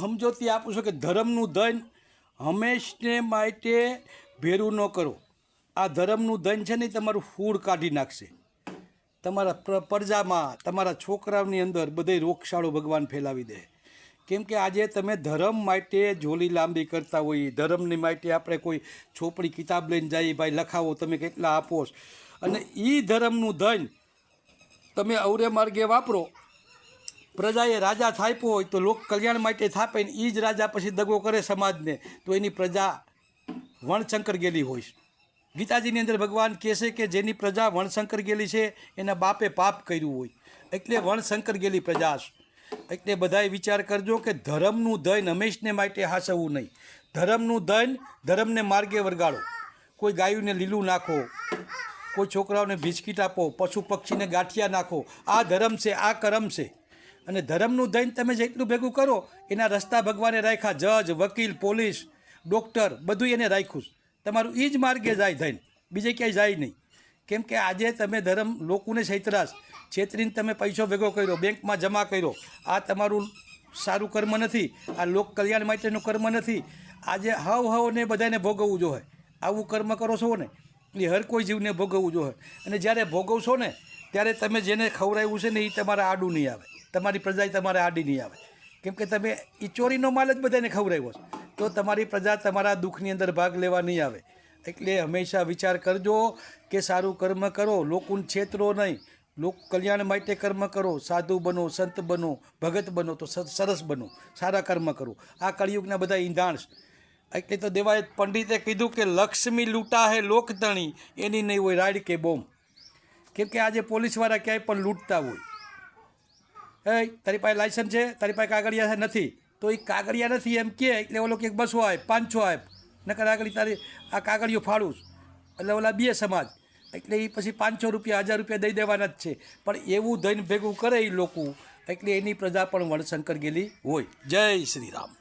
સમજોતી આપું છું કે ધર્મનું ધન હંમેશને માટે ભેરું ન કરો. આ ધર્મનું ધન છે ને તમારું ફૂડ કાઢી નાખશે. તમારા પ્રજામાં, તમારા છોકરાઓની અંદર બધે રોગશાળો ભગવાન ફેલાવી દે. કેમ કે આજે તમે ધર્મ માટે ઝોલી લાંબી કરતા હોઈએ, ધર્મની માટે આપણે કોઈ છોપડી કિતાબ લઈને જઈએ, ભાઈ લખાવો તમે કેટલા આપો, અને એ ધર્મનું ધન તમે અવરે માર્ગે વાપરો. પ્રજાએ રાજા થાપ્યો હોય તો લોક કલ્યાણ માટે થાપે ને એ જ રાજા પછી દગો કરે સમાજને, તો એની પ્રજા વણશંકર ગયેલી હોય. ગીતાજીની અંદર ભગવાન કહે છે કે જેની પ્રજા વણશંકર ગયેલી છે એના બાપે પાપ કર્યું હોય, એટલે વણશંકર ગયેલી પ્રજા છે. એટલે બધાએ વિચાર કરજો કે ધર્મનું ધન હંમેશને માટે હાસવવું નહીં. ધર્મનું ધન ધર્મને માર્ગે વરગાડો. કોઈ ગાયોને લીલું નાખો, કોઈ છોકરાઓને બિસ્કીટ આપો, પશુ પક્ષીને ગાંઠિયા નાખો. આ ધર્મ છે, આ કરમ છે. અને ધર્મનું ધન તમે જેટલું ભેગું કરો એના રસ્તા ભગવાને રાખ્યા. જજ, વકીલ, પોલીસ, ડૉક્ટર બધું એને રાખ્યું. તમારું એ જ માર્ગે જાય ધન, બીજે ક્યાંય જાય નહીં. કેમ કે આજે તમે ધર્મ લોકોને છેતરીને તમે પૈસો ભેગો કર્યો, બેંકમાં જમા કર્યો, આ તમારું સારું કર્મ નથી. આ લોક કલ્યાણ માટેનું કર્મ નથી. આજે હવને બધાને ભોગવવું જોઈએ. આવું કર્મ કરો છો ને એ હર કોઈ જીવને ભોગવવું જોઈએ. અને જ્યારે ભોગવશો ને ત્યારે તમે જેને ખવડાવ્યું છે ને એ તમારા આડું નહીં આવે, તમારી પ્રજા તમારે આડી નહીં આવે. કેમ કે તમે એ ચોરીનો માલ જ બધાને ખવડાવ્યો છે, તો તમારી પ્રજા તમારા દુઃખની અંદર ભાગ લેવા નહીં આવે. એટલે હંમેશા વિચાર કરજો કે સારું કર્મ કરો, લોકોને છેતરો નહીં, લોક કલ્યાણ માટે કર્મ કરો. સાધુ બનો, સંત બનો, ભગત બનો તો સરસ બનો, સારા કર્મ કરો. આ કળિયુગના બધા ઈંધાણ. એટલે તો દેવાય પંડિતે કીધું કે લક્ષ્મી લૂંટા હે લોકતણી, એની નહીં હોય રાડ કે બોમ્બ. કેમ કે આજે પોલીસવાળા ક્યાંય પણ લૂંટતા હોય. તારી પાસે લાયસન્સ છે, તારી પાસે કાગળિયા નથી, તો એ કાગળિયા નથી એમ કહે એટલે ઓલો કે 200 આપ, 500 આપ, નકર આગળ તારી આ કાગળિયો ફાડું. એટલે ઓલા બે સમાજ, એટલે એ પછી 500 રૂપિયા, 1000 રૂપિયા દઈ દેવાના જ છે. પણ એવું ધન ભેગું કરે એ લોકો, એટલે એની પ્રજા પણ વણશંકર ગયેલી હોય. જય શ્રી રામ.